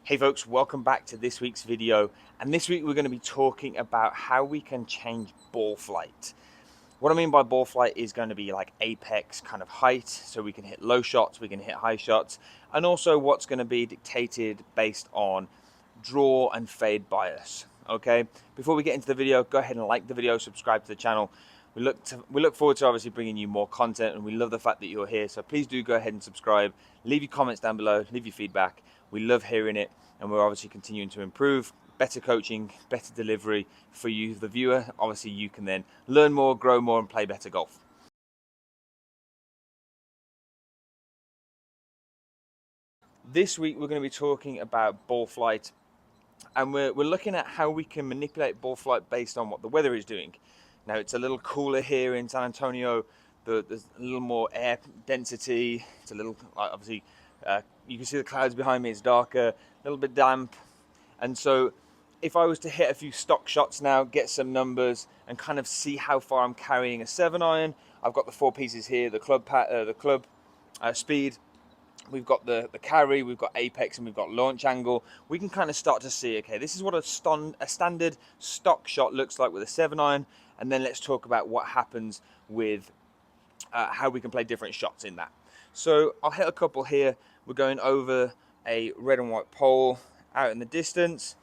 Hey folks, welcome back to this week's video. And this week we're going to be talking about how we can change ball flight. What I mean by ball flight is going to be like apex kind of height, so we can hit low shots, we can hit high shots, and also what's going to be dictated based on draw and fade bias. Okay, before we get into the video, go ahead and like the video, subscribe to the channel. We look forward to obviously bringing you more content, and we love the fact that you're here. So please do go ahead and subscribe. Leave your comments down below. Leave your feedback. We love hearing it, and we're obviously continuing to improve. Better coaching, better delivery for you, the viewer. Obviously, you can then learn more, grow more, and play better golf. This week, we're going to be talking about ball flight, and we're looking at how we can manipulate ball flight based on what the weather is doing. Now, it's a little cooler here in San Antonio. There's a little more air density. It's a little, obviously, you can see the clouds behind me. It's darker, a little bit damp. And so if I was to hit a few stock shots now, get some numbers, and kind of see how far I'm carrying a 7-iron, I've got the four pieces here, the club speed, we've got the carry, we've got apex, and we've got launch angle. We can kind of start to see, okay, this is what a standard stock shot looks like with a 7-iron, and then let's talk about what happens with how we can play different shots in that. So I'll hit a couple here. We're going over a red and white pole out in the distance.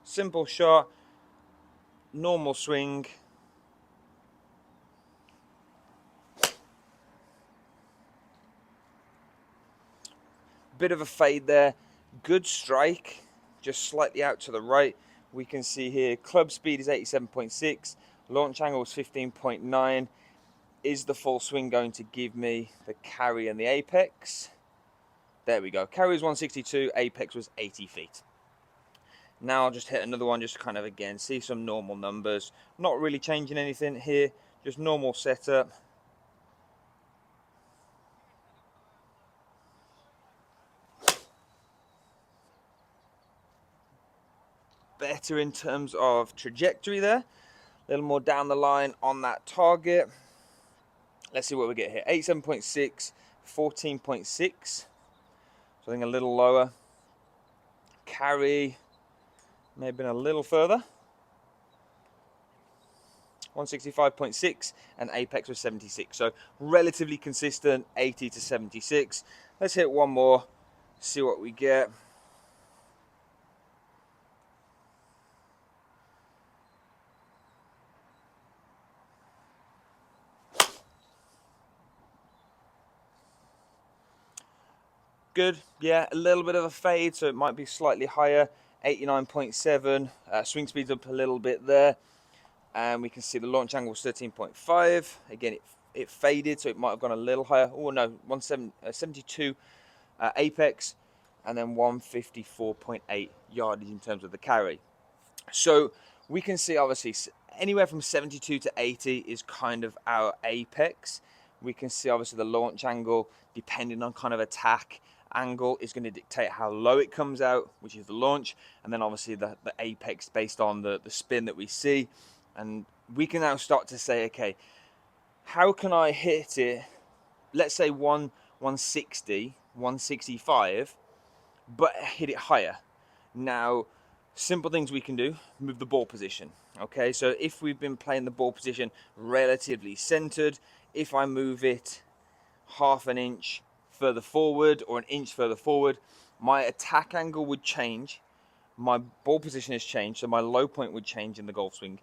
Simple shot, normal swing. Bit of a fade there. Good strike, just slightly out to the right. We can see here club speed is 87.6, launch angle is 15.9. Is the full swing going to give me the carry and the apex? There we go. Carry was 162, apex was 80 feet. Now I'll just hit another one, just kind of again see some normal numbers. Not really changing anything here, just normal setup. Better in terms of trajectory there. A little more down the line on that target. Let's see what we get here. 87.6, 14.6. So I think a little lower. Carry may have been a little further. 165.6, and apex was 76. So relatively consistent, 80 to 76. Let's hit one more, see what we get. Good, yeah, a little bit of a fade, so it might be slightly higher. 89.7, swing speed's up a little bit there. And we can see the launch angle was 13.5. Again, it faded, so it might have gone a little higher. Oh no, 72 apex, and then 154.8 yardage in terms of the carry. So we can see obviously anywhere from 72 to 80 is kind of our apex. We can see obviously the launch angle, depending on kind of attack angle, is going to dictate how low it comes out, which is the launch, and then obviously the apex based on the spin that we see. And we can now start to say, okay, how can I hit it, let's say 160, 165, but hit it higher? Now, simple things we can do, move the ball position. Okay, so if we've been playing the ball position relatively centered, if I move it half an inch further forward or an inch further forward, my attack angle would change, my ball position has changed, so my low point would change in the golf swing.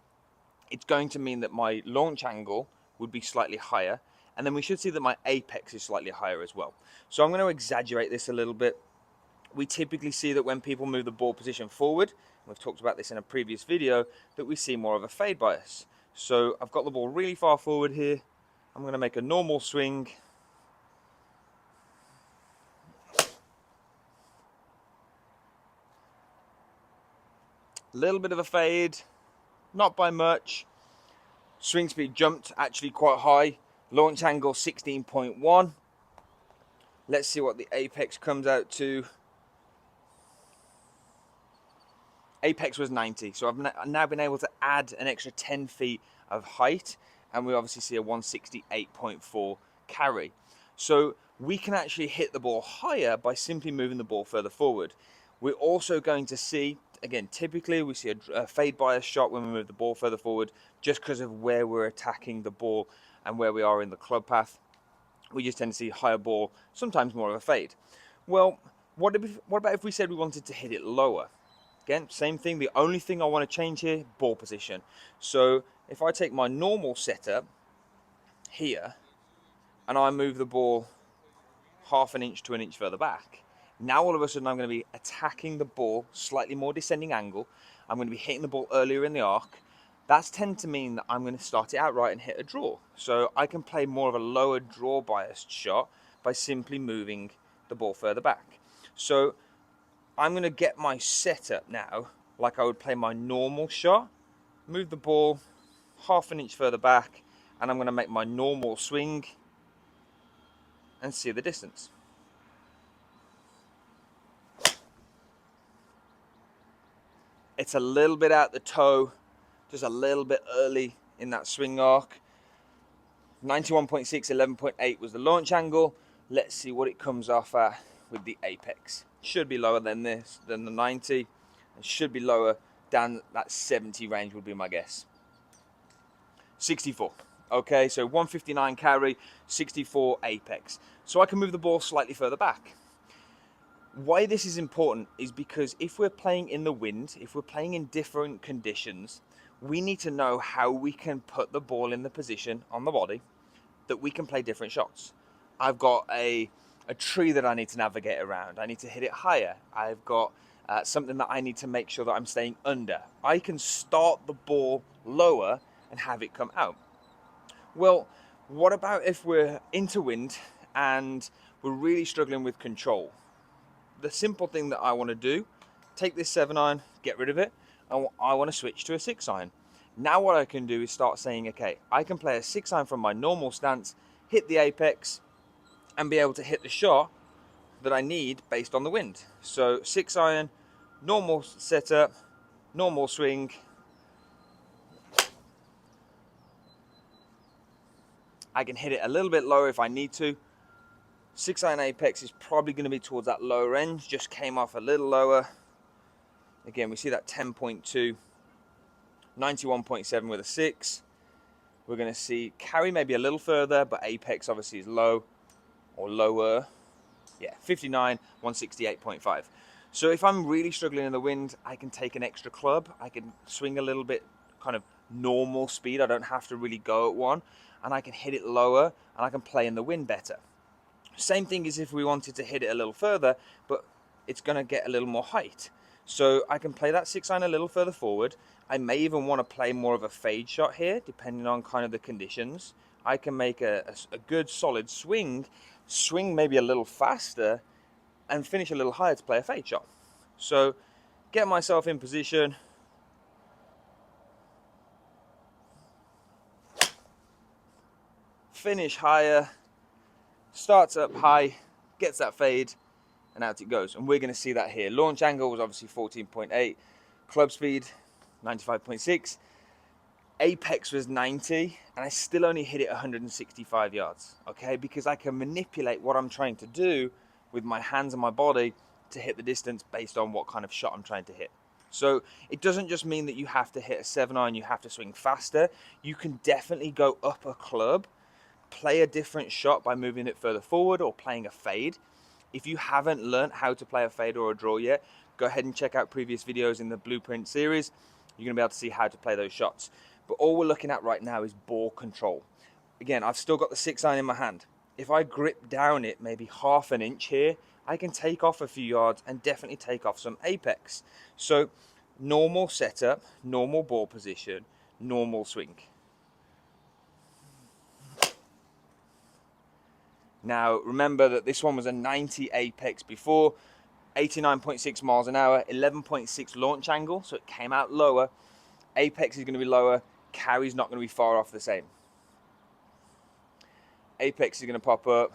It's going to mean that my launch angle would be slightly higher, and then we should see that my apex is slightly higher as well. So I'm going to exaggerate this a little bit. We typically see that when people move the ball position forward, we've talked about this in a previous video, that we see more of a fade bias. So I've got the ball really far forward here. I'm going to make a normal swing. Little bit of a fade, not by much. Swing speed jumped actually quite high. Launch angle 16.1. Let's see what the apex comes out to. Apex was 90, so I've now been able to add an extra 10 feet of height, and we obviously see a 168.4 carry. So we can actually hit the ball higher by simply moving the ball further forward. We're also going to see, again, typically we see a fade bias shot when we move the ball further forward, just because of where we're attacking the ball and where we are in the club path. We just tend to see higher ball, sometimes more of a fade. Well, what about if we said we wanted to hit it lower? Again, same thing. The only thing I want to change here, ball position. So if I take my normal setup here and I move the ball half an inch to an inch further back, now all of a sudden I'm going to be attacking the ball slightly more descending angle. I'm going to be hitting the ball earlier in the arc. That's tend to mean that I'm going to start it out right and hit a draw. So I can play more of a lower draw biased shot by simply moving the ball further back. So I'm going to get my setup now like I would play my normal shot, move the ball half an inch further back, and I'm going to make my normal swing and see the distance. It's a little bit out the toe, just a little bit early in that swing arc. 91.6, 11.8 was the launch angle. Let's see what it comes off at with the apex. Should be lower than this, than the 90, and should be lower down that 70 range would be my guess. 64. Okay, so 159 carry, 64 apex. So I can move the ball slightly further back. Why this is important is because if we're playing in the wind, if we're playing in different conditions, we need to know how we can put the ball in the position on the body that we can play different shots. I've got a tree that I need to navigate around. I need to hit it higher. I've got something that I need to make sure that I'm staying under. I can start the ball lower and have it come out. Well, what about if we're into wind and we're really struggling with control? The simple thing that I want to do, take this 7-iron, get rid of it, and I want to switch to a 6-iron. Now what I can do is start saying, okay, I can play a 6-iron from my normal stance, hit the apex, and be able to hit the shot that I need based on the wind. So 6-iron, normal setup, normal swing. I can hit it a little bit lower if I need to. 6-iron apex is probably going to be towards that lower end, just came off a little lower. Again, we see that 10.2, 91.7 with a 6. We're going to see carry maybe a little further, but apex obviously is low or lower. Yeah, 59, 168.5. So if I'm really struggling in the wind, I can take an extra club. I can swing a little bit kind of normal speed. I don't have to really go at one. And I can hit it lower and I can play in the wind better. Same thing as if we wanted to hit it a little further, but it's going to get a little more height. So I can play that 6-iron a little further forward. I may even want to play more of a fade shot here, depending on kind of the conditions. I can make a good solid swing maybe a little faster, and finish a little higher to play a fade shot. So get myself in position. Finish higher. Starts up high, gets that fade, and out it goes. And we're going to see that here. Launch angle was obviously 14.8. Club speed, 95.6. Apex was 90, and I still only hit it 165 yards, okay? Because I can manipulate what I'm trying to do with my hands and my body to hit the distance based on what kind of shot I'm trying to hit. So it doesn't just mean that you have to hit a 7-iron, you have to swing faster. You can definitely go up a club, play a different shot by moving it further forward or playing a fade. If you haven't learned how to play a fade or a draw yet, go ahead and check out previous videos in the Blueprint series. You're going to be able to see how to play those shots. But all we're looking at right now is ball control. Again, I've still got the 6-iron in my hand. If I grip down it maybe half an inch here, I can take off a few yards and definitely take off some apex. So normal setup, normal ball position, normal swing. Now remember that this one was a 90 apex before, 89.6 miles an hour, 11.6 launch angle, so it came out lower. Apex is going to be lower, carry's not going to be far off the same. Apex is going to pop up,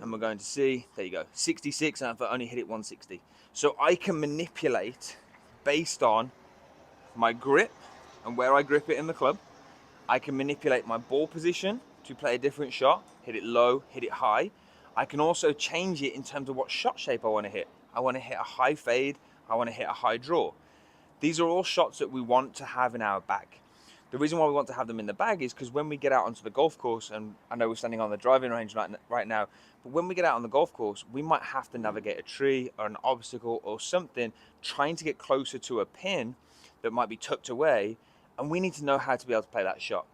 and we're going to see, there you go, 66, and I've only hit it 160. So I can manipulate based on my grip and where I grip it in the club. I can manipulate my ball position to play a different shot, hit it low, hit it high. I can also change it in terms of what shot shape I want to hit. I want to hit a high fade, I want to hit a high draw. These are all shots that we want to have in our bag. The reason why we want to have them in the bag is because when we get out onto the golf course, and I know we're standing on the driving range right now, but when we get out on the golf course, we might have to navigate a tree or an obstacle or something, trying to get closer to a pin that might be tucked away, and we need to know how to be able to play that shot.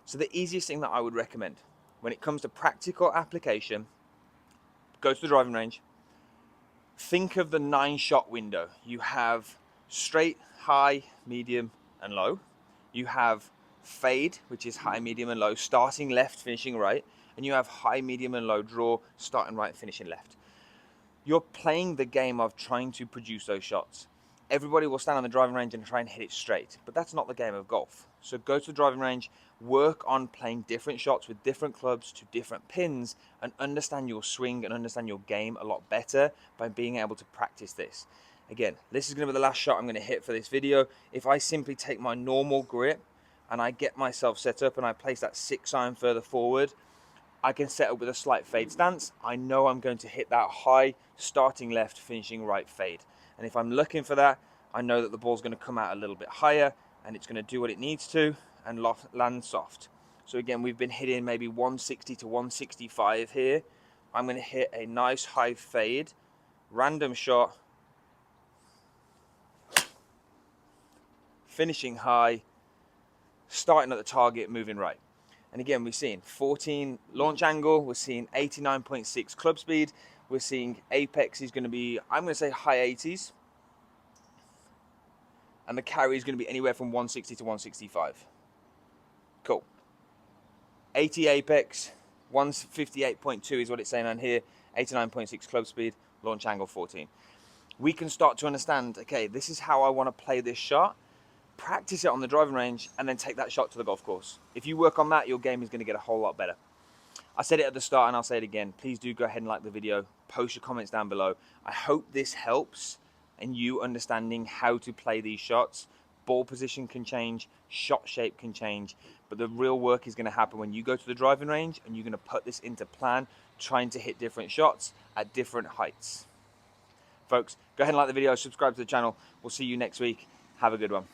So the easiest thing that I would recommend when it comes to practical application, go to the driving range, think of the 9-shot window. You have straight, high, medium, and low. You have fade, which is high, medium, and low, starting left, finishing right. And you have high, medium, and low draw, starting right, finishing left. You're playing the game of trying to produce those shots. Everybody will stand on the driving range and try and hit it straight, but that's not the game of golf. So go to the driving range, work on playing different shots with different clubs to different pins, and understand your swing and understand your game a lot better by being able to practice this. Again, this is going to be the last shot I'm going to hit for this video. If I simply take my normal grip and I get myself set up and I place that 6-iron further forward, I can set up with a slight fade stance. I know I'm going to hit that high, starting left, finishing right fade. And if I'm looking for that, I know that the ball's going to come out a little bit higher and it's going to do what it needs to and land soft. So again, we've been hitting maybe 160 to 165 here. I'm going to hit a nice high fade, random shot, finishing high, starting at the target, moving right. And again, we've seen 14 launch angle, we're seeing 89.6 club speed, we're seeing apex is going to be, I'm going to say high 80s, and the carry is going to be anywhere from 160 to 165. Cool. 80 apex, 158.2 is what it's saying on here, 89.6 club speed, launch angle 14. We can start to understand, okay, this is how I want to play this shot. Practice it on the driving range and then take that shot to the golf course. If you work on that, your game is going to get a whole lot better. I said it at the start and I'll say it again. Please do go ahead and like the video. Post your comments down below. I hope this helps in you understanding how to play these shots. Ball position can change, shot shape can change, but the real work is going to happen when you go to the driving range and you're going to put this into plan, trying to hit different shots at different heights. Folks, go ahead and like the video, subscribe to the channel. We'll see you next week. Have a good one.